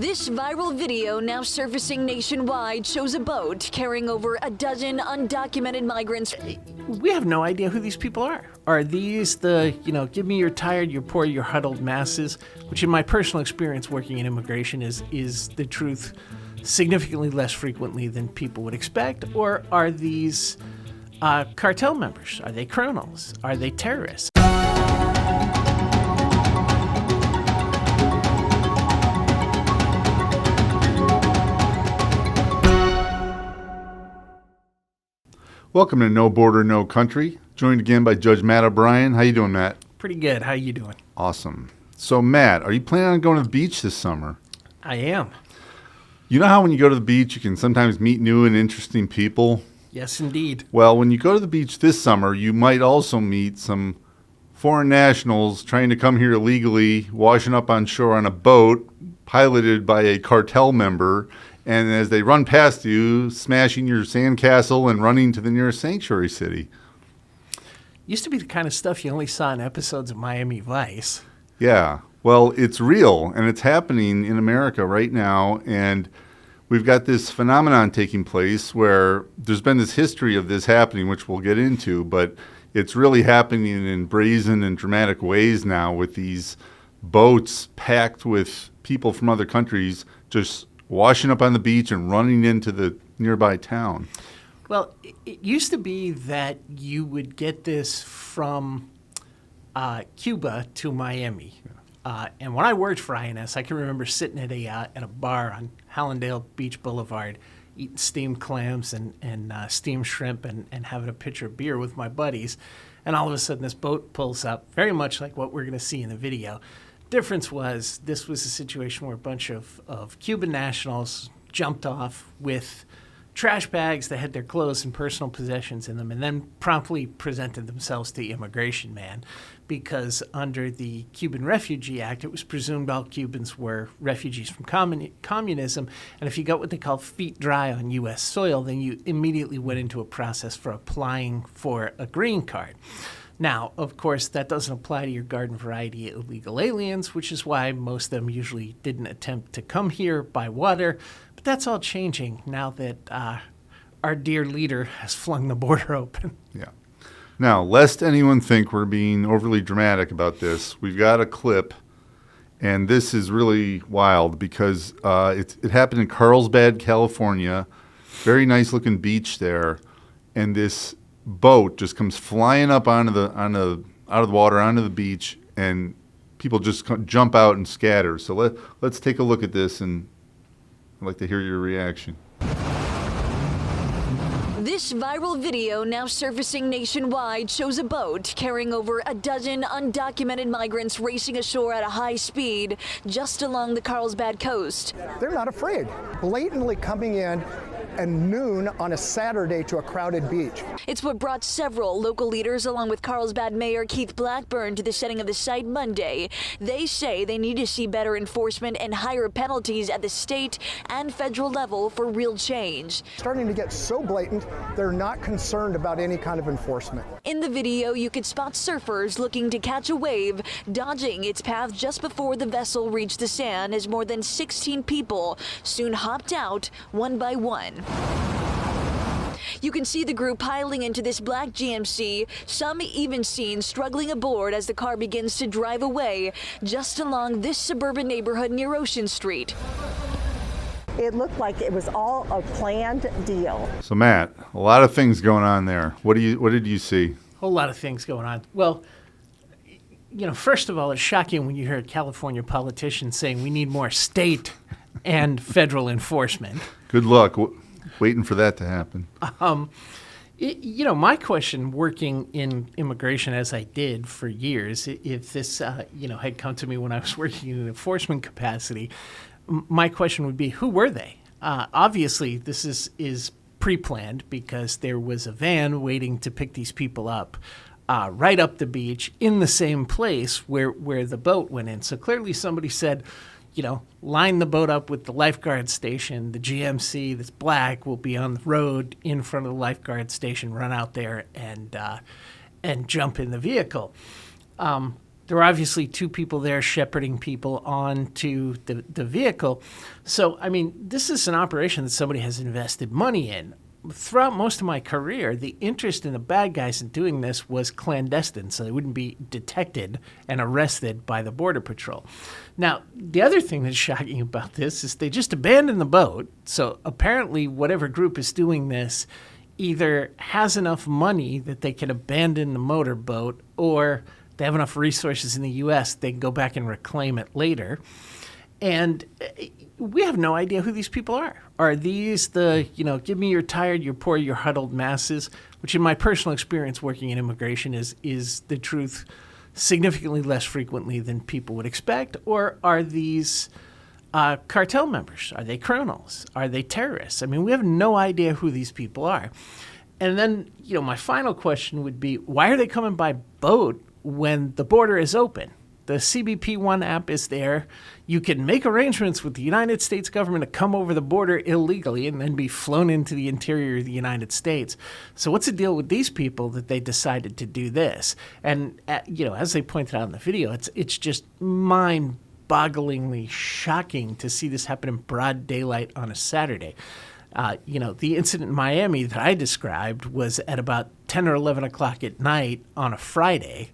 This viral video, now surfacing nationwide, shows a boat carrying over a dozen undocumented migrants. We have no idea who these people are. Are these the, give me your tired, your poor, your huddled masses, which in my personal experience working in immigration is the truth significantly less frequently than people would expect? Or are these cartel members? Are they criminals? Are they terrorists? Welcome to No Border, No Country. Joined again by Judge Matt O'Brien. How you doing, Matt? Pretty good. How you doing? Awesome. So, Matt, are you planning on going to the beach this summer? I am. You know how when you go to the beach, you can sometimes meet new and interesting people? Yes, indeed. Well, when you go to the beach this summer, you might also meet some foreign nationals trying to come here illegally, washing up on shore on a boat piloted by a cartel member, and as they run past you, smashing your sandcastle and running to the nearest sanctuary city. Used to be the kind of stuff you only saw in episodes of Miami Vice. Yeah. Well, it's real, and it's happening in America right now, and we've got this phenomenon taking place where there's been this history of this happening, which we'll get into, but it's really happening in brazen and dramatic ways now with these boats packed with people from other countries just washing up on the beach and running into the nearby town. Well, it used to be that you would get this from Cuba to Miami. And when I worked for INS, I can remember sitting at a bar on Hallandale Beach Boulevard, eating steamed clams and steamed shrimp and having a pitcher of beer with my buddies. And all of a sudden, this boat pulls up, very much like what we're going to see in the video. Difference was this was a situation where a bunch of Cuban nationals jumped off with trash bags that had their clothes and personal possessions in them and then promptly presented themselves to the immigration man because under the Cuban Refugee Act, it was presumed all Cubans were refugees from communism. And if you got what they call feet dry on U.S. soil, then you immediately went into a process for applying for a green card. Now, of course, that doesn't apply to your garden variety illegal aliens, which is why most of them usually didn't attempt to come here by water. But that's all changing now that our dear leader has flung the border open. Yeah. Now, lest anyone think we're being overly dramatic about this, we've got a clip, and this is really wild because it happened in Carlsbad, California. Very nice looking beach there, and this boat just comes flying up out of the water onto the beach, and people just jump out and scatter. So let's take a look at this, and I'd like to hear your reaction. This viral video, now surfacing nationwide, shows a boat carrying over a dozen undocumented migrants racing ashore at a high speed just along the Carlsbad coast. They're not afraid. Blatantly coming in at noon on a Saturday to a crowded beach. It's what brought several local leaders, along with Carlsbad Mayor Keith Blackburn, to the setting of the site Monday. They say they need to see better enforcement and higher penalties at the state and federal level for real change. Starting to get so blatant, they're not concerned about any kind of enforcement. In the video, you could spot surfers looking to catch a wave, dodging its path just before the vessel reached the sand as more than 16 people soon hopped out one by one. You can see the group piling into this black GMC, some even seen struggling aboard as the car begins to drive away just along this suburban neighborhood near Ocean Street. It looked like it was all a planned deal. So, Matt, a lot of things going on there. What did you see? A whole lot of things going on. Well, first of all, it's shocking when you hear a California politician saying we need more state and federal enforcement. Good luck waiting for that to happen. My question, working in immigration as I did for years, if this, had come to me when I was working in an enforcement capacity, my question would be, who were they? Obviously, this is pre-planned because there was a van waiting to pick these people up right up the beach in the same place where the boat went in. So clearly somebody said, line the boat up with the lifeguard station. The GMC that's black will be on the road in front of the lifeguard station. Run out there and jump in the vehicle. there were obviously two people there shepherding people onto the vehicle. So, I mean, this is an operation that somebody has invested money in. Throughout most of my career, the interest in the bad guys in doing this was clandestine, so they wouldn't be detected and arrested by the Border Patrol. Now, the other thing that's shocking about this is they just abandoned the boat. So apparently whatever group is doing this either has enough money that they can abandon the motorboat, or they have enough resources in the U.S. they can go back and reclaim it later. And we have no idea who these people are. Are these the, give me your tired, your poor, your huddled masses, which in my personal experience working in immigration is the truth significantly less frequently than people would expect? Or are these cartel members? Are they criminals? Are they terrorists? I mean, we have no idea who these people are. And then, my final question would be, why are they coming by boat when the border is open? The CBP One app is there. You can make arrangements with the United States government to come over the border illegally and then be flown into the interior of the United States. So what's the deal with these people that they decided to do this? And, as they pointed out in the video, it's just mind-bogglingly shocking to see this happen in broad daylight on a Saturday. The incident in Miami that I described was at about 10 or 11 o'clock at night on a Friday.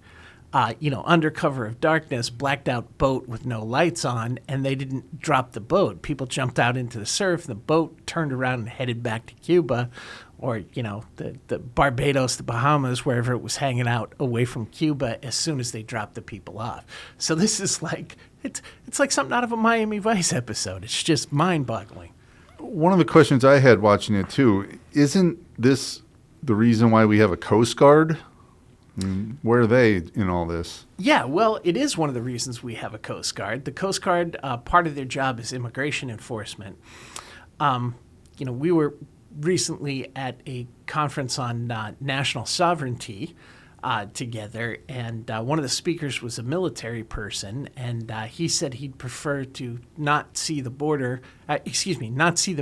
Under cover of darkness, blacked out boat with no lights on, and they didn't drop the boat. People jumped out into the surf, the boat turned around and headed back to Cuba, or, the Barbados, the Bahamas, wherever it was hanging out away from Cuba as soon as they dropped the people off. So this is like, it's like something out of a Miami Vice episode. It's just mind-boggling. One of the questions I had watching it, too, isn't this the reason why we have a Coast Guard? Where are they in all this? Yeah, well, it is one of the reasons we have a Coast Guard. The Coast Guard, part of their job is immigration enforcement. We were recently at a conference on national sovereignty together, and one of the speakers was a military person, and he said he'd prefer to not see the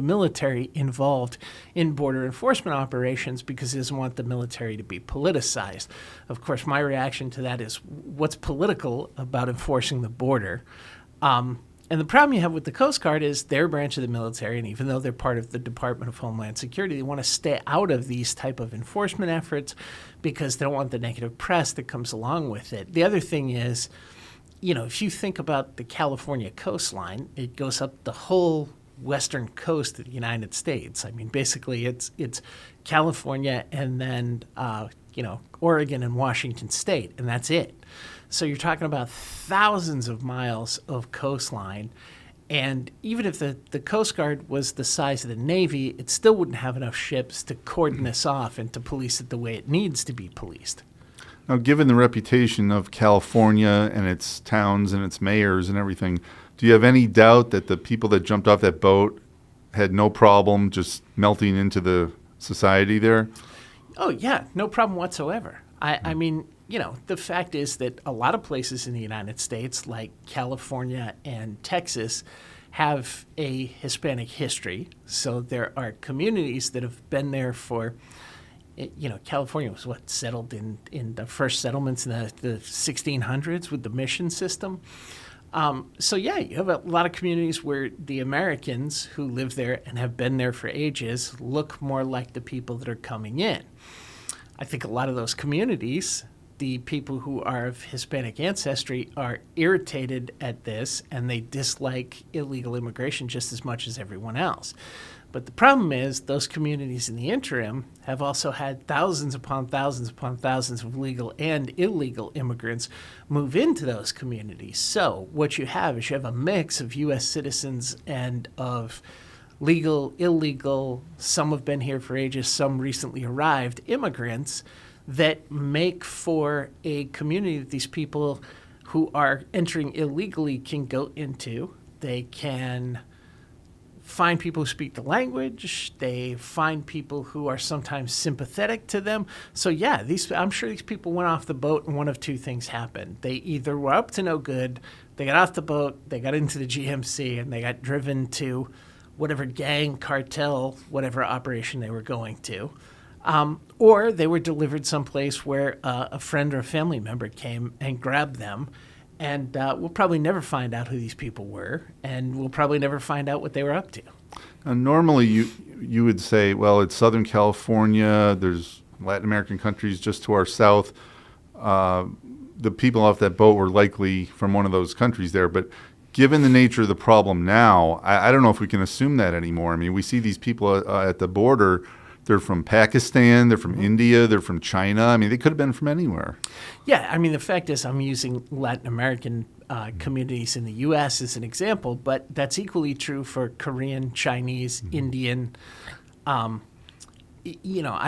military involved in border enforcement operations because he doesn't want the military to be politicized. Of course, my reaction to that is, what's political about enforcing the border? And the problem you have with the Coast Guard is they're a branch of the military, and even though they're part of the Department of Homeland Security, they want to stay out of these type of enforcement efforts because they don't want the negative press that comes along with it. The other thing is, if you think about the California coastline, it goes up the whole western coast of the United States. I mean, basically, it's California and then, Oregon and Washington State, and that's it. So you're talking about thousands of miles of coastline. And even if the Coast Guard was the size of the Navy, it still wouldn't have enough ships to cordon this off and to police it the way it needs to be policed. Now, given the reputation of California and its towns and its mayors and everything, do you have any doubt that the people that jumped off that boat had no problem just melting into the society there? Oh, yeah, no problem whatsoever. I mean, the fact is that a lot of places in the United States, like California and Texas, have a Hispanic history. So there are communities that have been there for, California was settled in the first settlements in the 1600s with the mission system. So yeah, you have a lot of communities where the Americans who live there and have been there for ages look more like the people that are coming in. I think a lot of those communities, the people who are of Hispanic ancestry, are irritated at this, and they dislike illegal immigration just as much as everyone else. But the problem is those communities in the interim have also had thousands upon thousands upon thousands of legal and illegal immigrants move into those communities. So what you have is you have a mix of U.S. citizens and of legal, illegal, some have been here for ages, some recently arrived immigrants that make for a community that these people who are entering illegally can go into. They can find people who speak the language. They find people who are sometimes sympathetic to them. So yeah, I'm sure these people went off the boat and one of two things happened. They either were up to no good, they got off the boat, they got into the GMC, and they got driven to whatever gang, cartel, whatever operation they were going to. Or they were delivered someplace where a friend or a family member came and grabbed them. And we'll probably never find out who these people were, and we'll probably never find out what they were up to. Normally, you would say, well, it's Southern California. There's Latin American countries just to our south. The people off that boat were likely from one of those countries there. But given the nature of the problem now, I don't know if we can assume that anymore. I mean, we see these people at the border. They're from Pakistan, they're from India, they're from China. I mean, they could have been from anywhere. Yeah, I mean, the fact is I'm using Latin American communities in the U.S. as an example, but that's equally true for Korean, Chinese, Indian. I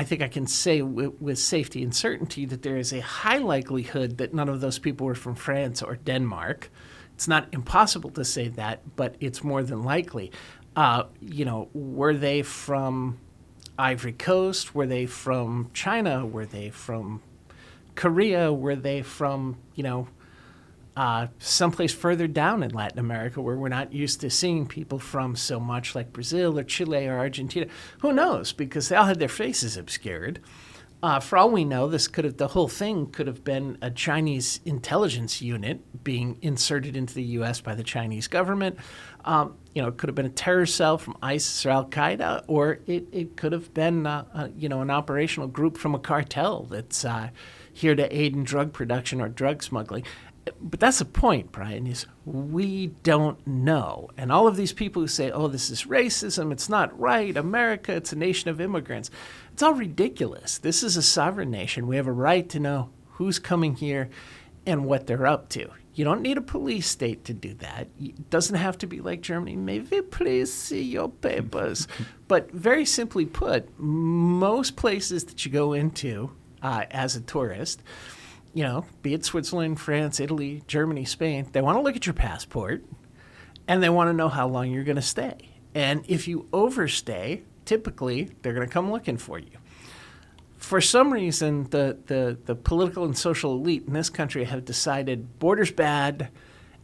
think I can say with safety and certainty that there is a high likelihood that none of those people were from France or Denmark. It's not impossible to say that, but it's more than likely. Were they from Ivory Coast? Were they from China? Were they from Korea? Were they from, someplace further down in Latin America where we're not used to seeing people from so much, like Brazil or Chile or Argentina? Who knows? Because they all had their faces obscured. For all we know, the whole thing could have been a Chinese intelligence unit being inserted into the U.S. by the Chinese government. It could have been a terror cell from ISIS or Al-Qaeda, or it could have been, an operational group from a cartel that's here to aid in drug production or drug smuggling. But that's the point, Brian, is we don't know. And all of these people who say, oh, this is racism, it's not right, America, it's a nation of immigrants, it's all ridiculous. This is a sovereign nation. We have a right to know who's coming here and what they're up to. You don't need a police state to do that. It doesn't have to be like Germany. May we please see your papers? But very simply put, most places that you go into as a tourist, be it Switzerland, France, Italy, Germany, Spain, they want to look at your passport and they want to know how long you're going to stay. And if you overstay, typically they're going to come looking for you. For some reason, the political and social elite in this country have decided border's bad,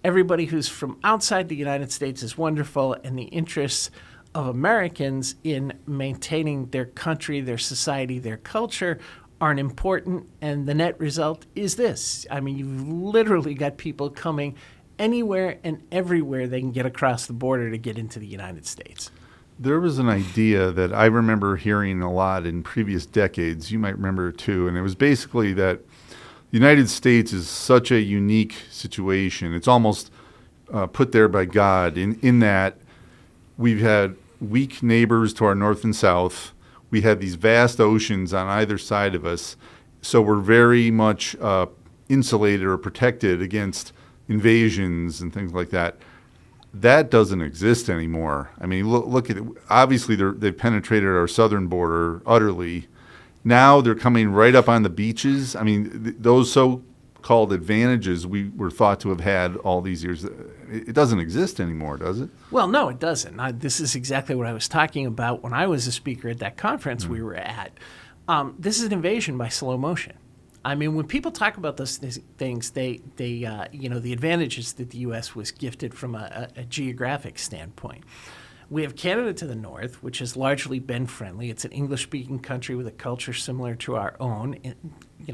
everybody who's from outside the United States is wonderful, and the interests of Americans in maintaining their country, their society, their culture aren't important, and the net result is this. I mean, you've literally got people coming anywhere and everywhere they can get across the border to get into the United States. There was an idea that I remember hearing a lot in previous decades. You might remember it too. And it was basically that the United States is such a unique situation. It's almost put there by God in that we've had weak neighbors to our north and south. We had these vast oceans on either side of us. So we're very much insulated or protected against invasions and things like that. That doesn't exist anymore. I mean, look at it. Obviously, they've penetrated our southern border utterly. Now they're coming right up on the beaches. I mean, those so-called advantages we were thought to have had all these years, it doesn't exist anymore, does it? Well, no, it doesn't. This is exactly what I was talking about when I was a speaker at that conference we were at. This is an invasion by slow motion. I mean, when people talk about those things, the advantages that the U.S. was gifted from a geographic standpoint. We have Canada to the north, which has largely been friendly. It's an English-speaking country with a culture similar to our own,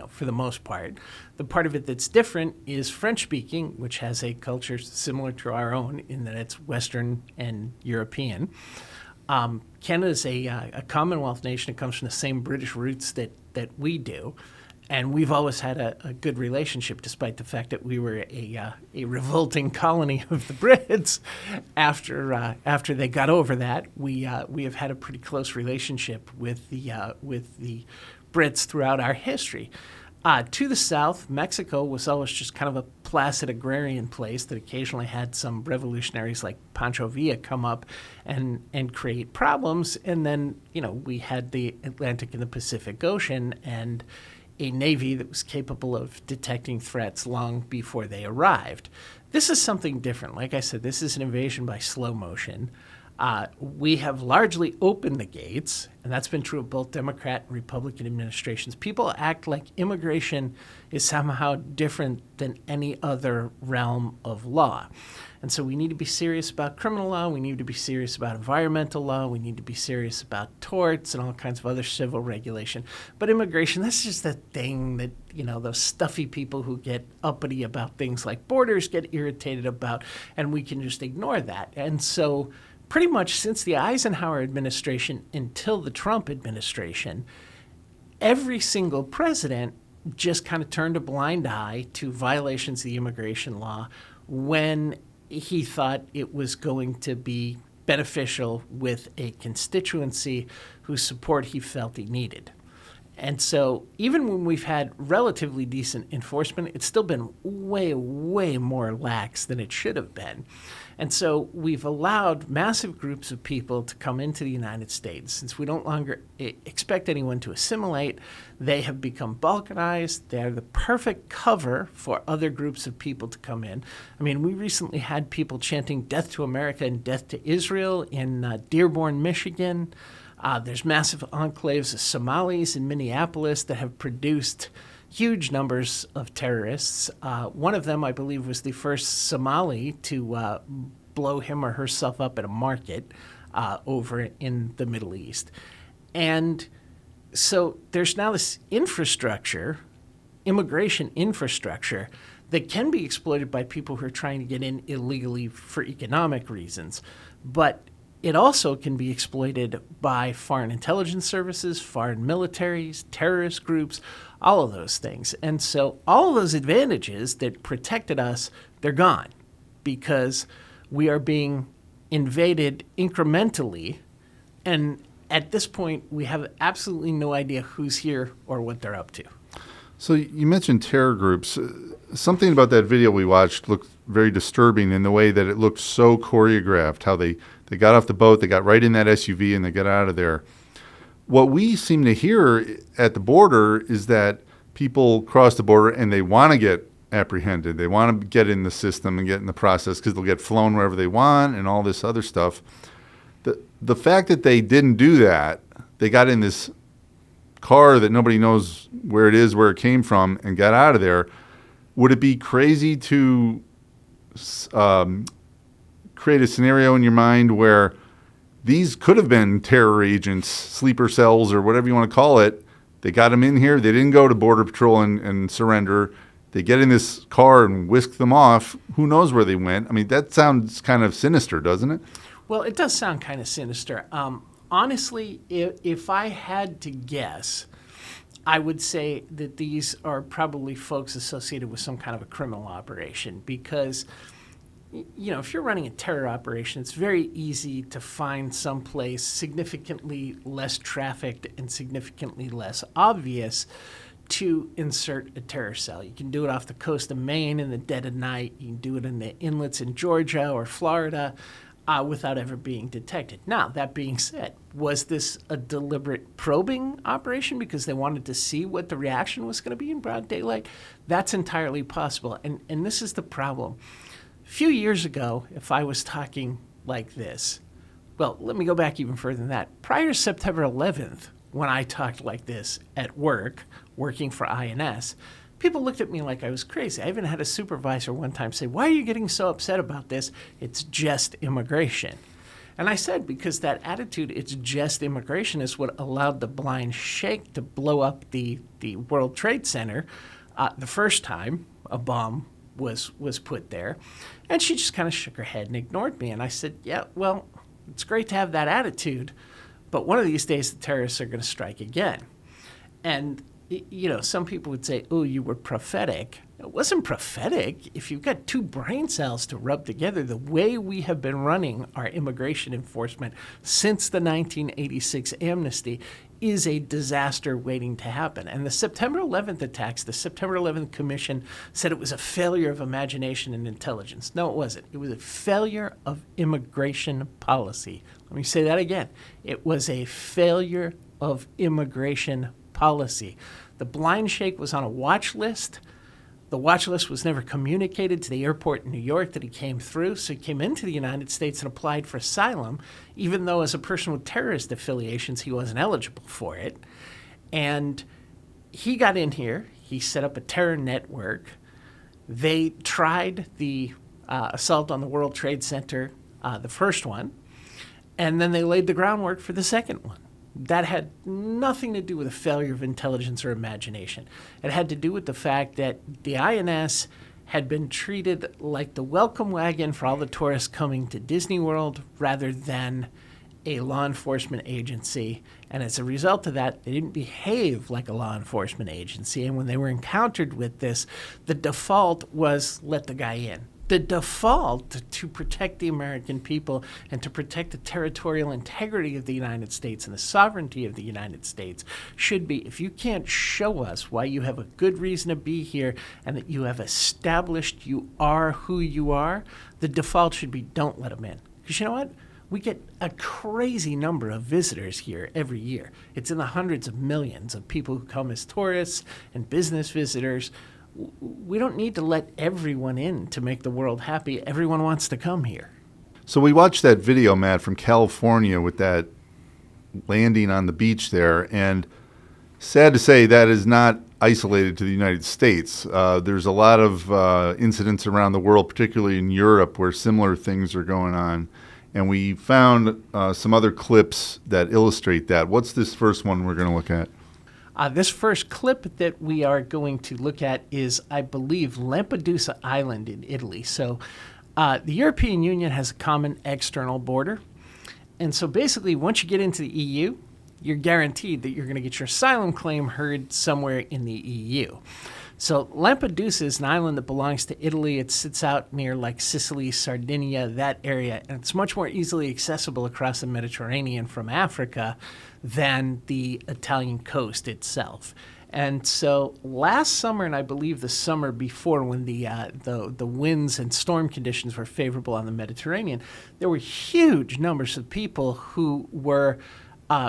for the most part. The part of it that's different is French-speaking, which has a culture similar to our own in that it's Western and European. Canada is a Commonwealth nation. It comes from the same British roots that we do. And we've always had a good relationship, despite the fact that we were a revolting colony of the Brits. After they got over that, we have had a pretty close relationship with the Brits throughout our history. To the south, Mexico was always just kind of a placid agrarian place that occasionally had some revolutionaries like Pancho Villa come up and create problems. And then, we had the Atlantic and the Pacific Ocean and a navy that was capable of detecting threats long before they arrived. This is something different. Like I said, this is an invasion by slow motion. We have largely opened the gates, and that's been true of both Democrat and Republican administrations. People act like immigration is somehow different than any other realm of law. And so we need to be serious about criminal law. We need to be serious about environmental law. We need to be serious about torts and all kinds of other civil regulation. But immigration, that's just the thing that, those stuffy people who get uppity about things like borders get irritated about, and we can just ignore that. And so pretty much since the Eisenhower administration until the Trump administration, every single president just kind of turned a blind eye to violations of the immigration law when he thought it was going to be beneficial with a constituency whose support he felt he needed. And so even when we've had relatively decent enforcement, it's still been way, way more lax than it should have been. And so we've allowed massive groups of people to come into the United States. Since we don't longer expect anyone to assimilate, they have become balkanized. They're the perfect cover for other groups of people to come in. I mean, we recently had people chanting death to America and death to Israel in Dearborn, Michigan. There's massive enclaves of Somalis in Minneapolis that have produced huge numbers of terrorists. One of them, I believe, was the first Somali to blow him or herself up at a market over in the Middle East. And so there's now this infrastructure, immigration infrastructure, that can be exploited by people who are trying to get in illegally for economic reasons. But it also can be exploited by foreign intelligence services, foreign militaries, terrorist groups, all of those things. And so all of those advantages that protected us, they're gone because we are being invaded incrementally. And at this point, we have absolutely no idea who's here or what they're up to. So you mentioned terror groups. Something about that video we watched looked very disturbing in the way that it looked so choreographed, how they got off the boat, they got right in that SUV, and they got out of there. What we seem to hear at the border is that people cross the border and they want to get apprehended. They want to get in the system and get in the process because they'll get flown wherever they want and all this other stuff. The fact that they didn't do that, they got in this car that nobody knows where it is, where it came from, and got out of there. Would it be crazy to create a scenario in your mind where these could have been terror agents, sleeper cells, or whatever you want to call it? They got them in here. They didn't go to Border Patrol and surrender. They get in this car and whisk them off. Who knows where they went? I mean, that sounds kind of sinister, doesn't it? Well, it does sound kind of sinister. Honestly, if I had to guess, I would say that these are probably folks associated with some kind of a criminal operation because, if you're running a terror operation, it's very easy to find someplace significantly less trafficked and significantly less obvious to insert a terror cell. You can do it off the coast of Maine in the dead of night. You can do it in the inlets in Georgia or Florida without ever being detected. Now, that being said, was this a deliberate probing operation because they wanted to see what the reaction was going to be in broad daylight? That's entirely possible. And this is the problem. A few years ago, if I was talking like this, well, let me go back even further than that. Prior to September 11th, when I talked like this at work, working for INS, people looked at me like I was crazy. I even had a supervisor one time say, "Why are you getting so upset about this? It's just immigration." And I said, because that attitude, it's just immigration, is what allowed the blind shake to blow up the World Trade Center the first time a bomb was put there. And she just kind of shook her head and ignored me. And I said, yeah, well, it's great to have that attitude, but one of these days the terrorists are going to strike again. And some people would say, oh, you were prophetic. It wasn't prophetic. If you've got two brain cells to rub together, the way we have been running our immigration enforcement since the 1986 amnesty is a disaster waiting to happen. And the September 11th attacks, the September 11th Commission said it was a failure of imagination and intelligence. No, it wasn't. It was a failure of immigration policy. Let me say that again. It was a failure of immigration policy. The blind shake was on a watch list The watch list was never communicated to the airport in New York that he came through, so he came into the United States and applied for asylum, even though as a person with terrorist affiliations, he wasn't eligible for it. And he got in here. He set up a terror network. They tried the assault on the World Trade Center, the first one, and then they laid the groundwork for the second one. That had nothing to do with a failure of intelligence or imagination. It had to do with the fact that the INS had been treated like the welcome wagon for all the tourists coming to Disney World rather than a law enforcement agency. And as a result of that, they didn't behave like a law enforcement agency. And when they were encountered with this, the default was let the guy in. The default to protect the American people and to protect the territorial integrity of the United States and the sovereignty of the United States should be, if you can't show us why you have a good reason to be here and that you have established you are who you are, the default should be don't let them in. Because you know what? We get a crazy number of visitors here every year. It's in the hundreds of millions of people who come as tourists and business visitors. We don't need to let everyone in to make the world happy. Everyone wants to come here. So we watched that video, Matt, from California with that landing on the beach there, and sad to say that is not isolated to the United States. There's a lot of incidents around the world, particularly in Europe, where similar things are going on. And we found some other clips that illustrate that. What's this first one we're going to look at? This first clip that we are going to look at is, I believe, Lampedusa Island in Italy. So the European Union has a common external border. And so basically, once you get into the EU, you're guaranteed that you're going to get your asylum claim heard somewhere in the EU. So Lampedusa is an island that belongs to Italy. It sits out near like Sicily, Sardinia, that area, and it's much more easily accessible across the Mediterranean from Africa than the Italian coast itself. And so last summer, and I believe the summer before, when the winds and storm conditions were favorable on the Mediterranean, there were huge numbers of people who were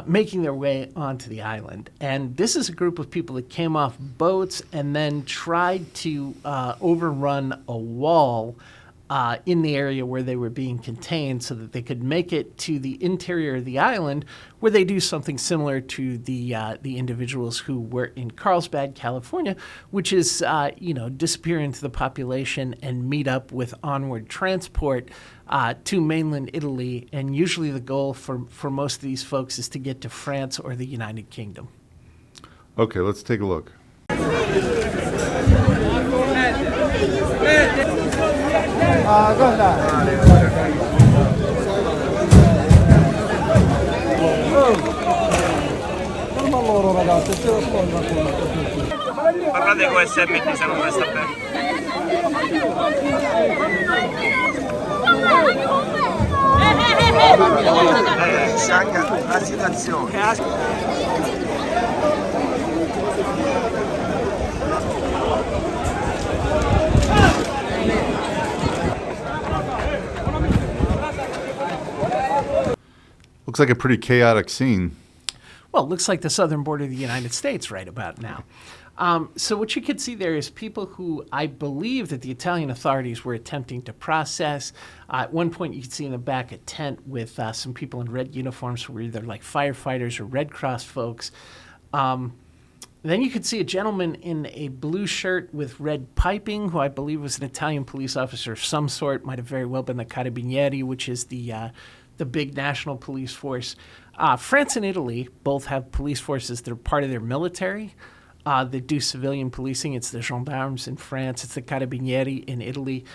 making their way onto the island. And this is a group of people that came off boats and then tried to overrun a wall in the area where they were being contained so that they could make it to the interior of the island, where they do something similar to the individuals who were in Carlsbad, California, which is, disappear into the population and meet up with onward transport to mainland Italy. And usually the goal for most of these folks is to get to France or the United Kingdom. Okay, let's take a look. Parlate con SMT se non resta bene. Sciacca la situazione. Looks like a pretty chaotic scene. Well, it looks like the southern border of the United States right about now. So what you could see there is people who I believe that the Italian authorities were attempting to process. At one point, you could see in the back a tent with some people in red uniforms who were either like firefighters or Red Cross folks. Then you could see a gentleman in a blue shirt with red piping, who I believe was an Italian police officer of some sort, might have very well been the Carabinieri, which is the big national police force. France and Italy both have police forces that are part of their military. That do civilian policing. It's the gendarmes in France. It's the carabinieri in Italy.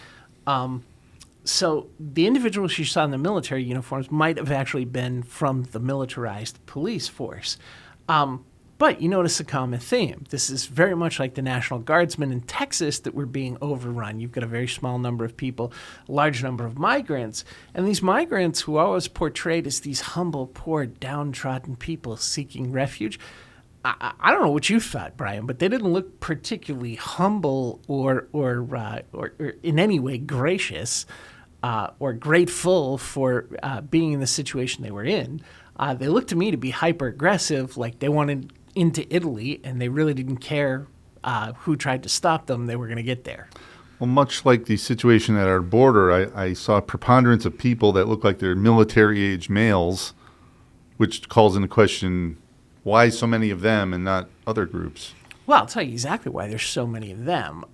So the individuals you saw in the military uniforms might have actually been from the militarized police force. But you notice a common theme. This is very much like the National Guardsmen in Texas that were being overrun. You've got a very small number of people, a large number of migrants. And these migrants, who are always portrayed as these humble, poor, downtrodden people seeking refuge, I don't know what you thought, Brian, but they didn't look particularly humble or in any way gracious or grateful for being in the situation they were in. They looked to me to be hyper-aggressive, like they wanted into Italy, and they really didn't care who tried to stop them, they were going to get there. Well, much like the situation at our border, I saw a preponderance of people that look like they're military-age males, which calls into question why so many of them and not other groups. Well, I'll tell you exactly why there's so many of them.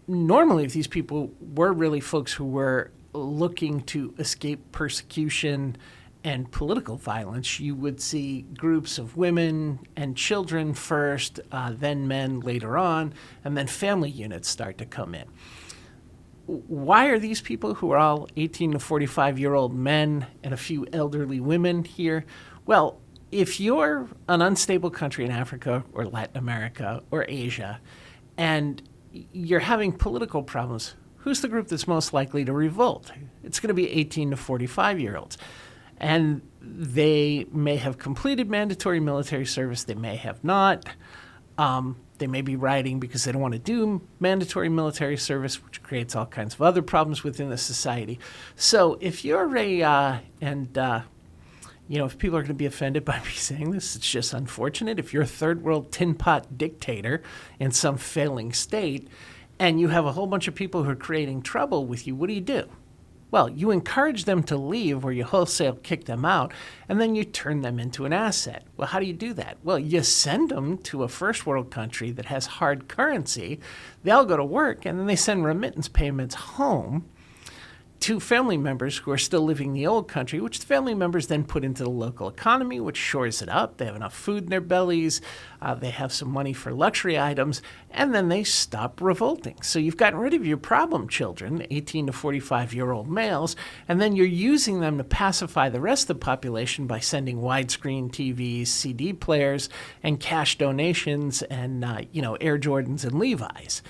Normally, if these people were really folks who were looking to escape persecution and political violence, you would see groups of women and children first, then men later on, and then family units start to come in. Why are these people, who are all 18 to 45-year-old men and a few elderly women, here? Well, if you're an unstable country in Africa or Latin America or Asia and you're having political problems, who's the group that's most likely to revolt? It's going to be 18 to 45-year-olds. And they may have completed mandatory military service. They may have not. They may be rioting because they don't want to do mandatory military service, which creates all kinds of other problems within the society. So if you're if people are going to be offended by me saying this, it's just unfortunate. If you're a third world tin pot dictator in some failing state and you have a whole bunch of people who are creating trouble with you, what do? Well, you encourage them to leave, or you wholesale kick them out, and then you turn them into an asset. Well, how do you do that? Well, you send them to a first world country that has hard currency. They'll go to work, and then they send remittance payments home to family members who are still living in the old country, which the family members then put into the local economy, which shores it up. They have enough food in their bellies. They have some money for luxury items, and then they stop revolting. So you've gotten rid of your problem children, 18 to 45-year-old males, and then you're using them to pacify the rest of the population by sending widescreen TVs, CD players, and cash donations, and Air Jordans and Levi's.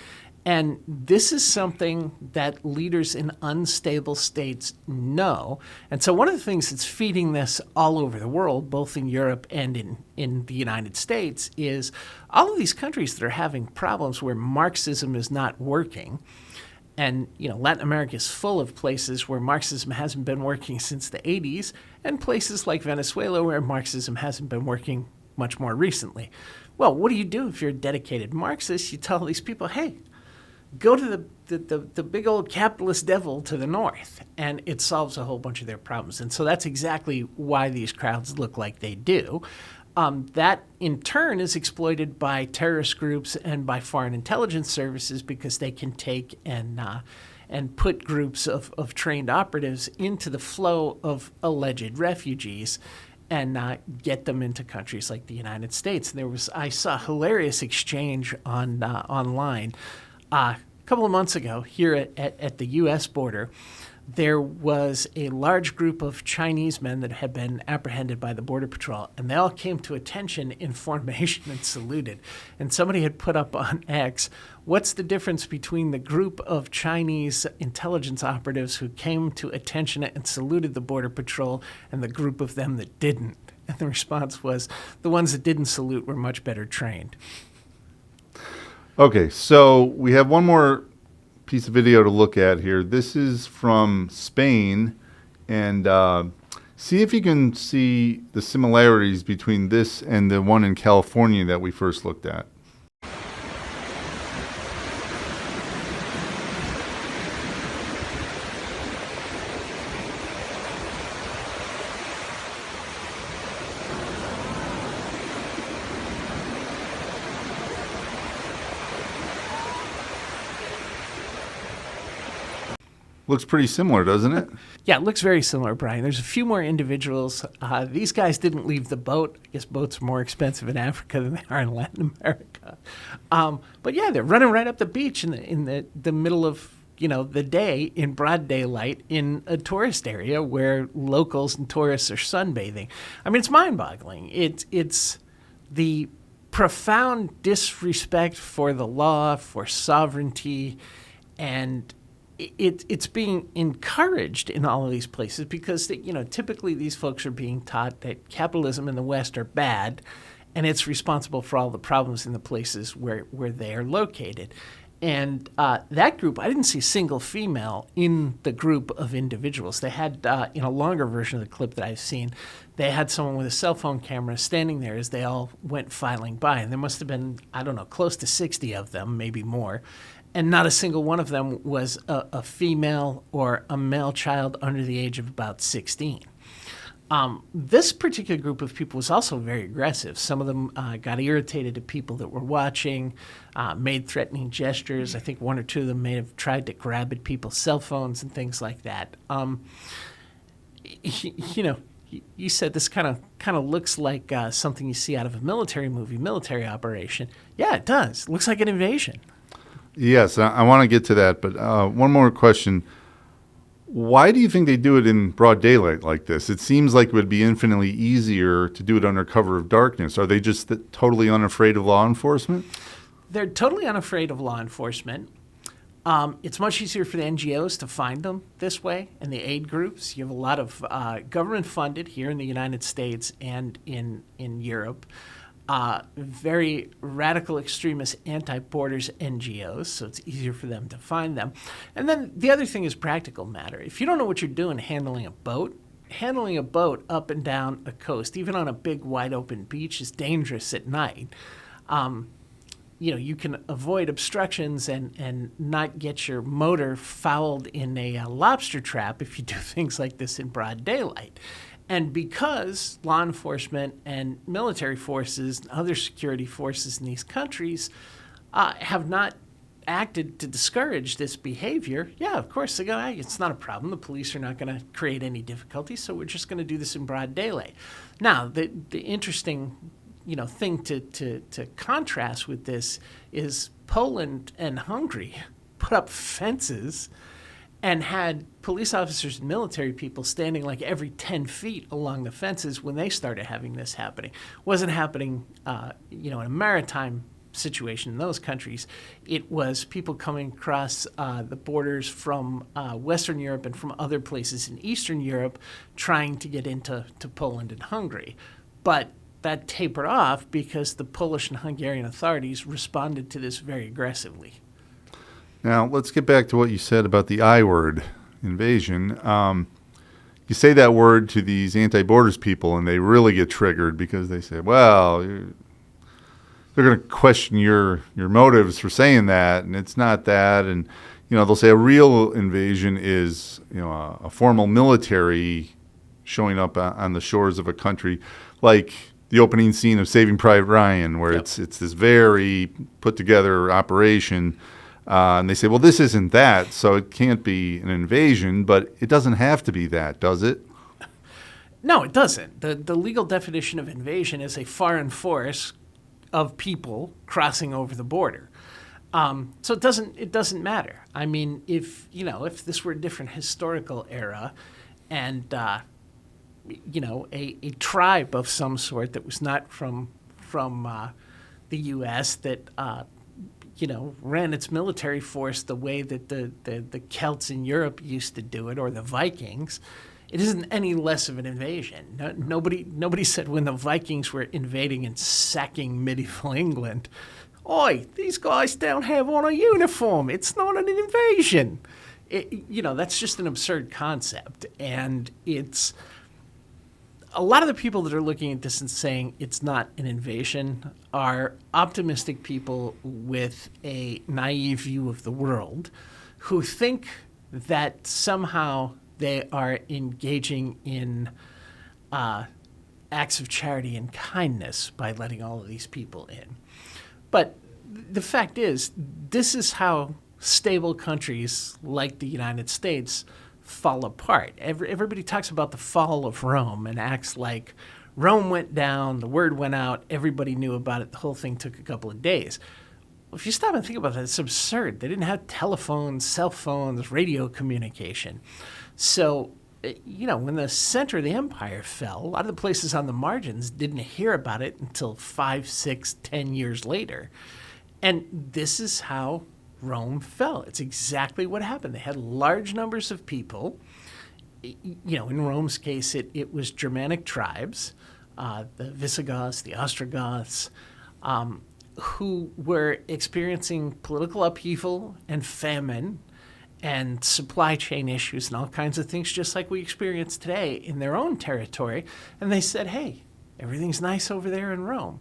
And this is something that leaders in unstable states know. And so one of the things that's feeding this all over the world, both in Europe and in the United States, is all of these countries that are having problems where Marxism is not working. And, Latin America is full of places where Marxism hasn't been working since the 80s, and places like Venezuela where Marxism hasn't been working much more recently. Well, what do you do if you're a dedicated Marxist? You tell these people, hey, go to the big old capitalist devil to the north, and it solves a whole bunch of their problems. And so that's exactly why these crowds look like they do. That, in turn, is exploited by terrorist groups and by foreign intelligence services, because they can take and put groups of trained operatives into the flow of alleged refugees and get them into countries like the United States. And I saw a hilarious exchange online. A couple of months ago, here at the U.S. border, there was a large group of Chinese men that had been apprehended by the Border Patrol, and they all came to attention in formation and saluted. And somebody had put up on X, what's the difference between the group of Chinese intelligence operatives who came to attention and saluted the Border Patrol and the group of them that didn't? And the response was, the ones that didn't salute were much better trained. Okay, so we have one more piece of video to look at here. This is from Spain, and see if you can see the similarities between this and the one in California that we first looked at. Looks pretty similar, doesn't it? Yeah, it looks very similar, Brian. There's a few more individuals. These guys didn't leave the boat. I guess boats are more expensive in Africa than they are in Latin America. But yeah, they're running right up the beach in the middle of the day, in broad daylight, in a tourist area where locals and tourists are sunbathing. I mean, it's mind-boggling. It's the profound disrespect for the law, for sovereignty, and it's being encouraged in all of these places because typically these folks are being taught that capitalism in the West are bad, and it's responsible for all the problems in the places where they are located. And that group, I didn't see a single female in the group of individuals. They had, in a longer version of the clip that I've seen, they had someone with a cell phone camera standing there as they all went filing by. And there must have been, I don't know, close to 60 of them, maybe more. And not a single one of them was a female or a male child under the age of about 16. This particular group of people was also very aggressive. Some of them got irritated at people that were watching, made threatening gestures. I think one or two of them may have tried to grab at people's cell phones and things like that. You said this kind of looks like something you see out of a military movie, military operation. Yeah, it does. It looks like an invasion. Yes, I want to get to that, but one more question. Why do you think they do it in broad daylight like this? It seems like it would be infinitely easier to do it under cover of darkness. Are they just totally unafraid of law enforcement? They're totally unafraid of law enforcement. It's much easier for the NGOs to find them this way, and the aid groups. You have a lot of government-funded here in the United States and in Europe. Very radical extremist anti-borders NGOs, so it's easier for them to find them. And then the other thing is practical matter. If you don't know what you're doing handling a boat up and down a coast, even on a big wide open beach, is dangerous at night. You can avoid obstructions and not get your motor fouled in a lobster trap if you do things like this in broad daylight. And because law enforcement and military forces and other security forces in these countries have not acted to discourage this behavior, yeah, of course, they go, hey, it's not a problem. The police are not going to create any difficulty, so we're just going to do this in broad daylight. Now, the interesting thing to contrast with this is Poland and Hungary put up fences and had police officers and military people standing like every 10 feet along the fences when they started having this happening. It wasn't happening, in a maritime situation in those countries. It was people coming across the borders from Western Europe and from other places in Eastern Europe trying to get into Poland and Hungary. But that tapered off because the Polish and Hungarian authorities responded to this very aggressively. Now, let's get back to what you said about the I word, invasion. You say that word to these anti-borders people, and they really get triggered because they say, well, they're going to question your motives for saying that, and it's not that. And, they'll say a real invasion is, a formal military showing up on the shores of a country, like the opening scene of Saving Private Ryan, where it's this very put-together operation. And they say, well, this isn't that, so it can't be an invasion, but it doesn't have to be that, does it? No, it doesn't. The legal definition of invasion is a foreign force of people crossing over the border. So it doesn't matter. I mean, if this were a different historical era and, a tribe of some sort that was not from the U.S. that ran its military force the way that the Celts in Europe used to do it, or the Vikings, it isn't any less of an invasion. Nobody said when the Vikings were invading and sacking medieval England, "Oi, these guys don't have on a uniform. It's not an invasion." That's just an absurd concept, and it's a lot of the people that are looking at this and saying it's not an invasion are optimistic people with a naive view of the world who think that somehow they are engaging in acts of charity and kindness by letting all of these people in. But the fact is, this is how stable countries like the United States fall apart. Everybody talks about the fall of Rome and acts like Rome went down, the word went out, everybody knew about it, the whole thing took a couple of days. Well, if you stop and think about that, it's absurd. They didn't have telephones, cell phones, radio communication. So, when the center of the empire fell, a lot of the places on the margins didn't hear about it until 5, 6, 10 years later. And this is how Rome fell. It's exactly what happened. They had large numbers of people. In Rome's case, it was Germanic tribes, the Visigoths, the Ostrogoths, who were experiencing political upheaval and famine and supply chain issues and all kinds of things, just like we experience today in their own territory. And they said, hey, everything's nice over there in Rome.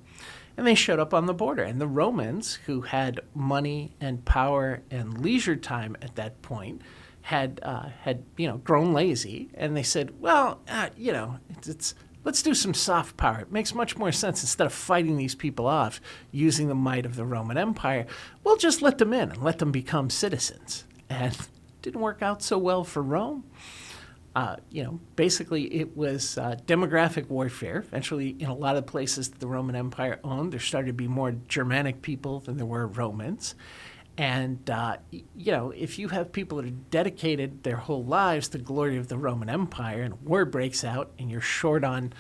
And they showed up on the border. And the Romans, who had money and power and leisure time at that point, had grown lazy. And they said, well, let's do some soft power. It makes much more sense. Instead of fighting these people off using the might of the Roman Empire, we'll just let them in and let them become citizens. And it didn't work out so well for Rome. Basically it was demographic warfare. Eventually, in a lot of places that the Roman Empire owned, there started to be more Germanic people than there were Romans. And, if you have people that have dedicated their whole lives to the glory of the Roman Empire and war breaks out and you're short on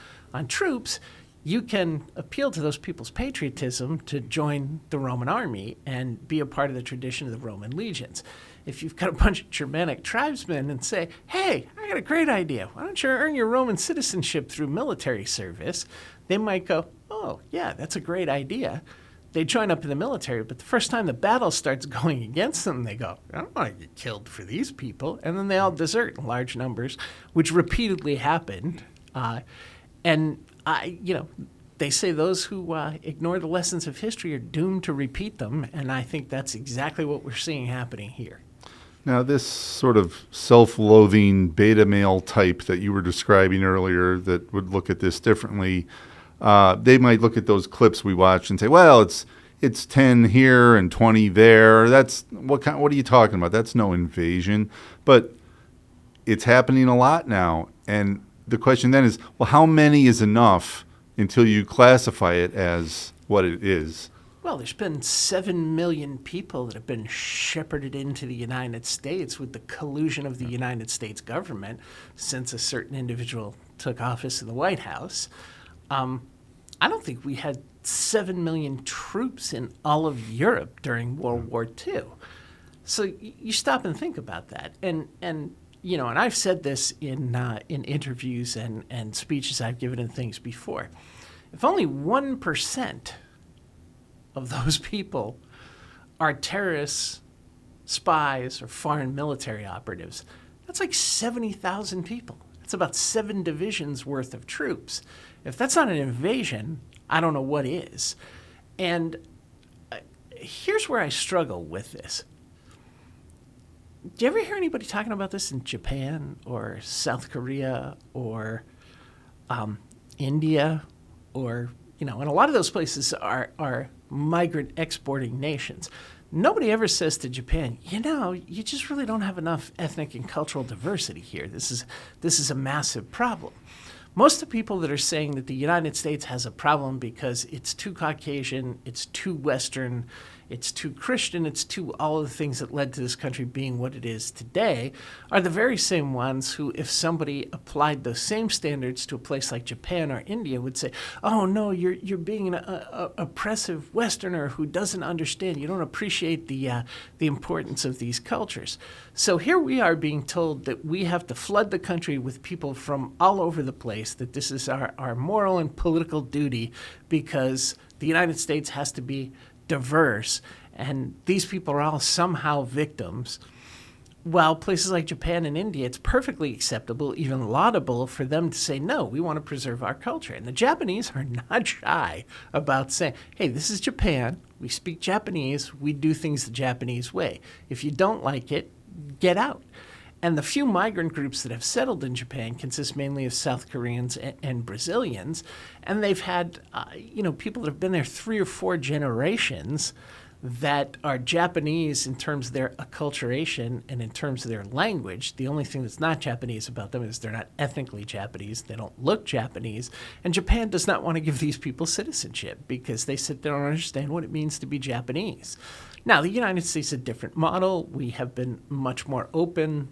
troops, you can appeal to those people's patriotism to join the Roman army and be a part of the tradition of the Roman legions. If you've got a bunch of Germanic tribesmen and say, hey, I got a great idea. Why don't you earn your Roman citizenship through military service? They might go, oh, yeah, that's a great idea. They join up in the military, but the first time the battle starts going against them, they go, I don't want to get killed for these people. And then they all desert in large numbers, which repeatedly happened. They say those who ignore the lessons of history are doomed to repeat them, and I think that's exactly what we're seeing happening here. Now, this sort of self-loathing beta male type that you were describing earlier that would look at this differently, they might look at those clips we watched and say, well, it's 10 here and 20 there. That's what are you talking about? That's no invasion. But it's happening a lot now. And the question then is, well, how many is enough until you classify it as what it is? Well, there's been 7 million people that have been shepherded into the United States with the collusion of the United States government since a certain individual took office in the White House. I don't think we had 7 million troops in all of Europe during World War II. So you stop and think about that. And I've said this in interviews and speeches I've given and things before. If only 1% of those people are terrorists, spies, or foreign military operatives, that's like 70,000 people. That's about 7 divisions worth of troops. If that's not an invasion, I don't know what is. And here's where I struggle with this. Do you ever hear anybody talking about this in Japan or South Korea or India or, and a lot of those places are migrant exporting nations. Nobody ever says to Japan, you just really don't have enough ethnic and cultural diversity here. This is a massive problem. Most of the people that are saying that the United States has a problem because it's too Caucasian, it's too Western, it's too Christian, it's too all of the things that led to this country being what it is today, are the very same ones who, if somebody applied those same standards to a place like Japan or India, would say, oh, no, you're being an oppressive Westerner who doesn't understand. You don't appreciate the importance of these cultures. So here we are being told that we have to flood the country with people from all over the place, that this is our moral and political duty because the United States has to be diverse, and these people are all somehow victims. While places like Japan and India, it's perfectly acceptable, even laudable, for them to say, no, we want to preserve our culture. And the Japanese are not shy about saying, hey, this is Japan. We speak Japanese. We do things the Japanese way. If you don't like it, get out. And the few migrant groups that have settled in Japan consist mainly of South Koreans and Brazilians. And they've had, people that have been there 3 or 4 generations that are Japanese in terms of their acculturation and in terms of their language. The only thing that's not Japanese about them is they're not ethnically Japanese. They don't look Japanese. And Japan does not want to give these people citizenship because they don't understand what it means to be Japanese. Now, the United States is a different model. We have been much more open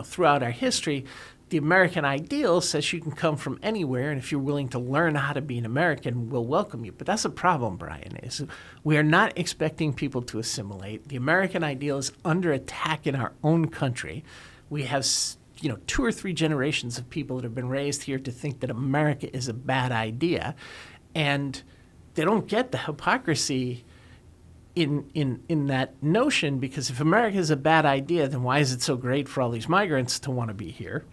throughout our history. The American ideal says you can come from anywhere, and if you're willing to learn how to be an American, we'll welcome you. But that's a problem, Brian, is we are not expecting people to assimilate. The American ideal is under attack in our own country. We have 2 or 3 generations of people that have been raised here to think that America is a bad idea. And they don't get the hypocrisy in that notion, because if America is a bad idea, then why is it so great for all these migrants to want to be here?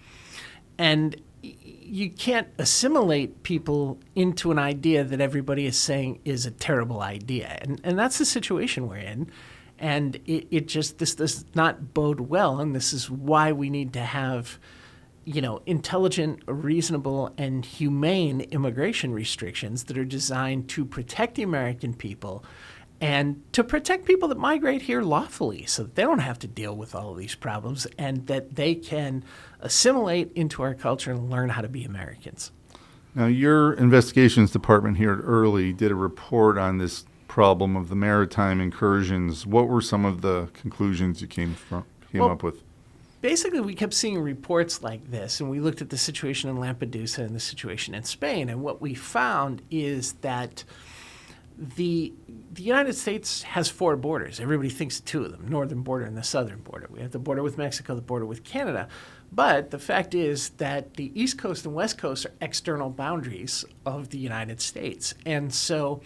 And you can't assimilate people into an idea that everybody is saying is a terrible idea. And that's the situation we're in. And this does not bode well. And this is why we need to have, intelligent, reasonable, and humane immigration restrictions that are designed to protect the American people and to protect people that migrate here lawfully, so that they don't have to deal with all of these problems and that they can assimilate into our culture and learn how to be Americans. Now, your investigations department here at IRLI did a report on this problem of the maritime incursions. What were some of the conclusions you came up with? Basically, we kept seeing reports like this, and we looked at the situation in Lampedusa and the situation in Spain, and what we found is that the United States has 4 borders. Everybody thinks 2 of them, northern border and the southern border. We have the border with Mexico, the border with Canada. But the fact is that the East Coast and West Coast are external boundaries of the United States. And so,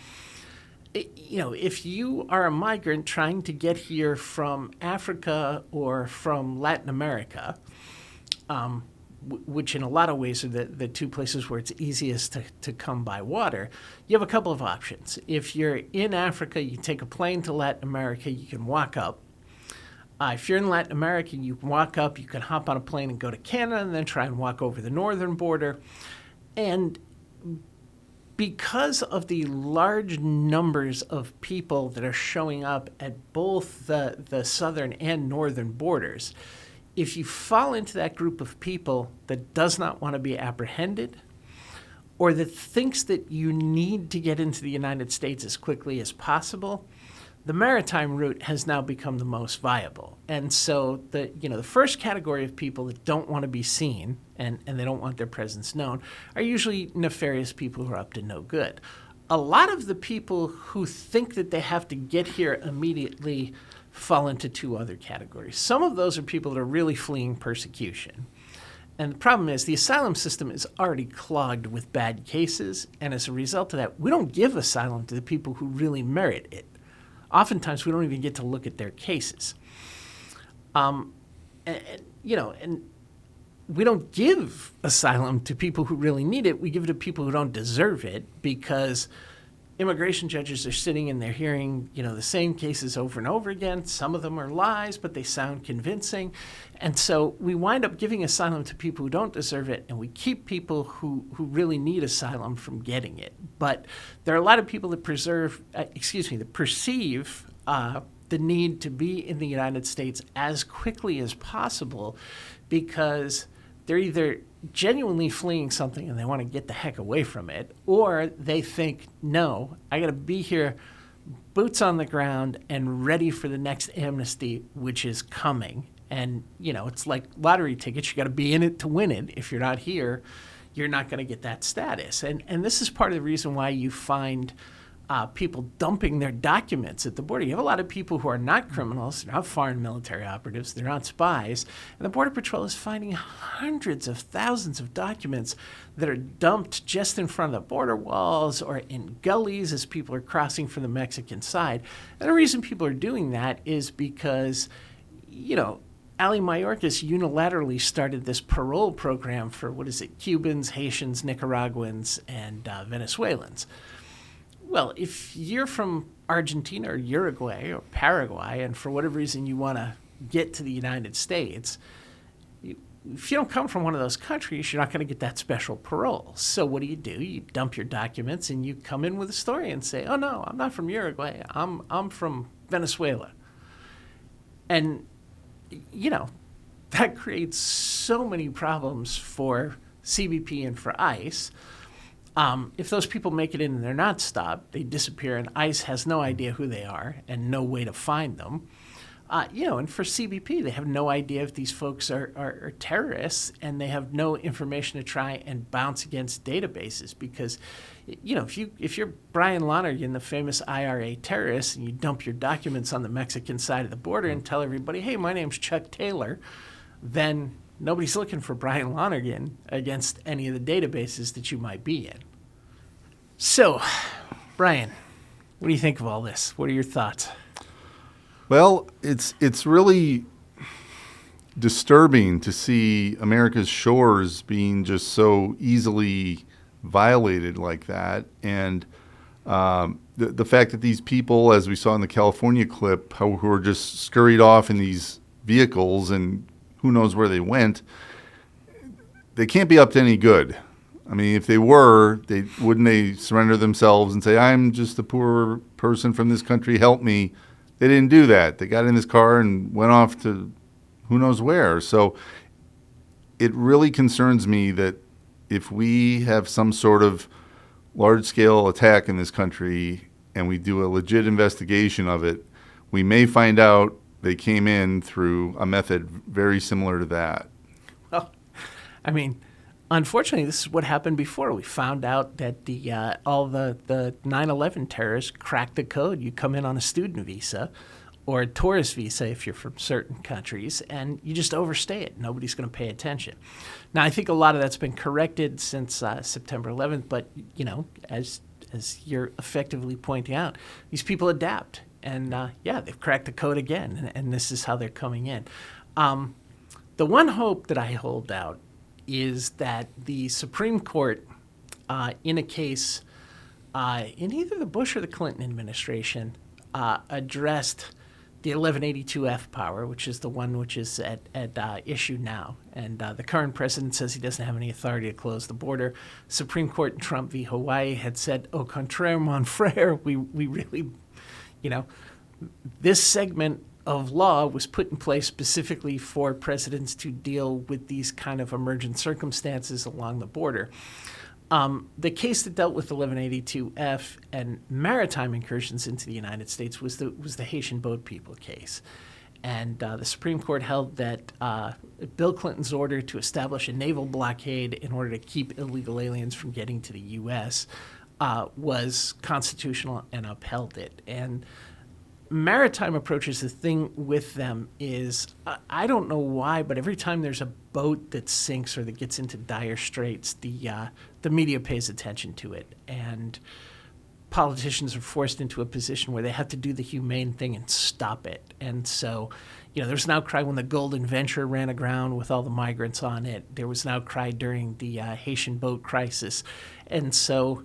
if you are a migrant trying to get here from Africa or from Latin America, which in a lot of ways are the 2 places where it's easiest to come by water, you have a couple of options. If you're in Africa, you take a plane to Latin America, you can walk up. If you're in Latin America, you can walk up, you can hop on a plane and go to Canada and then try and walk over the northern border. And because of the large numbers of people that are showing up at both the southern and northern borders, if you fall into that group of people that does not want to be apprehended or that thinks that you need to get into the United States as quickly as possible, the maritime route has now become the most viable. And so the first category of people that don't want to be seen and they don't want their presence known are usually nefarious people who are up to no good. A lot of the people who think that they have to get here immediately fall into 2 other categories. Some of those are people that are really fleeing persecution. And the problem is the asylum system is already clogged with bad cases, and as a result of that, we don't give asylum to the people who really merit it. Oftentimes, we don't even get to look at their cases. And we don't give asylum to people who really need it. We give it to people who don't deserve it, because immigration judges are sitting and they're hearing, the same cases over and over again. Some of them are lies, but they sound convincing. And so we wind up giving asylum to people who don't deserve it, and we keep people who really need asylum from getting it. But there are a lot of people that perceive the need to be in the United States as quickly as possible, because they're either genuinely fleeing something and they want to get the heck away from it, or they think, no, I got to be here, boots on the ground, and ready for the next amnesty, which is coming. And, it's like lottery tickets. You got to be in it to win it. If you're not here, you're not going to get that status. And this is part of the reason why you find people dumping their documents at the border. You have a lot of people who are not criminals, they're not foreign military operatives, they're not spies, and the Border Patrol is finding hundreds of thousands of documents that are dumped just in front of the border walls or in gullies as people are crossing from the Mexican side. And the reason people are doing that is because, IRLI Mayorkas unilaterally started this parole program for, Cubans, Haitians, Nicaraguans, and Venezuelans. Well, if you're from Argentina or Uruguay or Paraguay, and for whatever reason you want to get to the United States, if you don't come from one of those countries, you're not going to get that special parole. So what do? You dump your documents and you come in with a story and say, oh, no, I'm not from Uruguay. I'm from Venezuela. And, that creates so many problems for CBP and for ICE. If those people make it in and they're not stopped, they disappear, and ICE has no idea who they are and no way to find them. And for CBP, they have no idea if these folks are terrorists, and they have no information to try and bounce against databases, because, if you're Brian Lonergan, the famous IRA terrorist, and you dump your documents on the Mexican side of the border and tell everybody, hey, my name's Chuck Taylor, then nobody's looking for Brian Lonergan against any of the databases that you might be in. So Brian, what do you think of all this? What are your thoughts? Well, it's really disturbing to see America's shores being just so easily violated like that. And the fact that these people, as we saw in the California clip, who were just scurried off in these vehicles and who knows where they went, they can't be up to any good. I mean, if they were, wouldn't they surrender themselves and say, I'm just a poor person from this country, help me? They didn't do that. They got in this car and went off to who knows where. So it really concerns me that if we have some sort of large-scale attack in this country and we do a legit investigation of it, we may find out they came in through a method very similar to that. Well, I mean, unfortunately, this is what happened before. We found out that all the 9/11 terrorists cracked the code. You come in on a student visa or a tourist visa if you're from certain countries, and you just overstay it. Nobody's going to pay attention. Now, I think a lot of that's been corrected since September 11th, but, as you're effectively pointing out, these people adapt. And, they've cracked the code again, and this is how they're coming in. The one hope that I hold out is that the Supreme Court, in a case in either the Bush or the Clinton administration, addressed the 1182F power, which is the one which is at issue now. And the current president says he doesn't have any authority to close the border. Supreme Court in Trump v. Hawaii had said, au contraire, mon frère, we really, this segment of law was put in place specifically for presidents to deal with these kind of emergent circumstances along the border. The case that dealt with 1182F and maritime incursions into the United States was the Haitian boat people case. And the Supreme Court held that Bill Clinton's order to establish a naval blockade in order to keep illegal aliens from getting to the U.S. Was constitutional and upheld it. And maritime approaches, the thing with them is, I don't know why, but every time there's a boat that sinks or that gets into dire straits, the media pays attention to it. And politicians are forced into a position where they have to do the humane thing and stop it. And so, there's an outcry when the Golden Venture ran aground with all the migrants on it. There was an outcry during the Haitian boat crisis. And so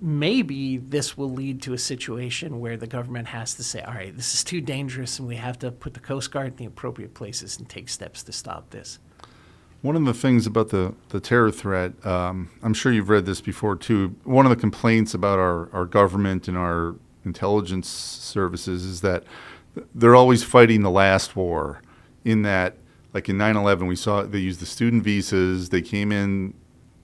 maybe this will lead to a situation where the government has to say, all right, this is too dangerous and we have to put the Coast Guard in the appropriate places and take steps to stop this. One of the things about the terror threat, I'm sure you've read this before too, one of the complaints about our government and our intelligence services is that they're always fighting the last war, in that, like in 9/11, we saw they used the student visas, they came in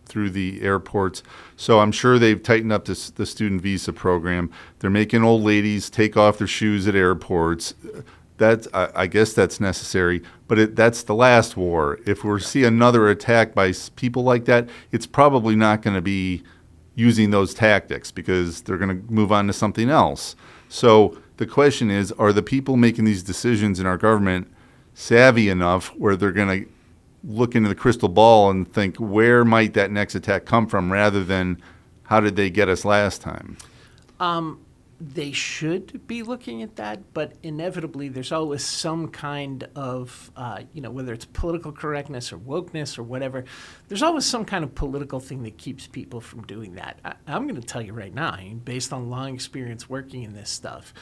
through the airports. So I'm sure they've tightened up the student visa program. They're making old ladies take off their shoes at airports. I guess that's necessary, but that's the last war. If we see another attack by people like that, it's probably not going to be using those tactics because they're going to move on to something else. So the question is, are the people making these decisions in our government savvy enough where they're going to look into the crystal ball and think, where might that next attack come from, rather than how did they get us last time? They should be looking at that, but inevitably there's always some kind of, whether it's political correctness or wokeness or whatever, there's always some kind of political thing that keeps people from doing that. I'm going to tell you right now, based on long experience working in this stuff,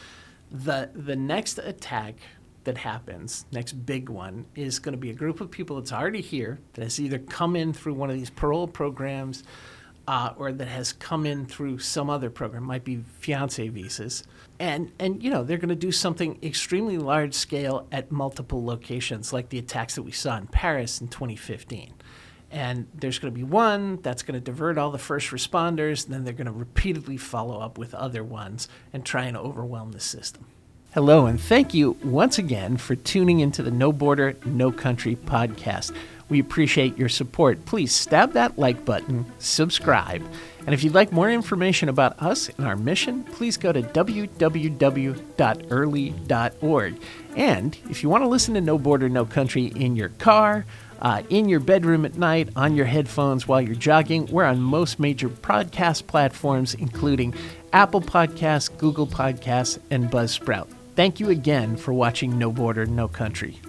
the next attack that happens, next big one, is going to be a group of people that's already here, that has either come in through one of these parole programs or that has come in through some other program, might be fiancé visas. And they're going to do something extremely large scale at multiple locations, like the attacks that we saw in Paris in 2015. And there's going to be one that's going to divert all the first responders, and then they're going to repeatedly follow up with other ones and try and overwhelm the system. Hello, and thank you once again for tuning into the No Border, No Country podcast. We appreciate your support. Please stab that like button, subscribe, and if you'd like more information about us and our mission, please go to www.irli.org. And if you want to listen to No Border, No Country in your car, in your bedroom at night, on your headphones while you're jogging. We're on most major podcast platforms, including Apple Podcasts, Google Podcasts, and Buzzsprout. Thank you again for watching No Border, No Country.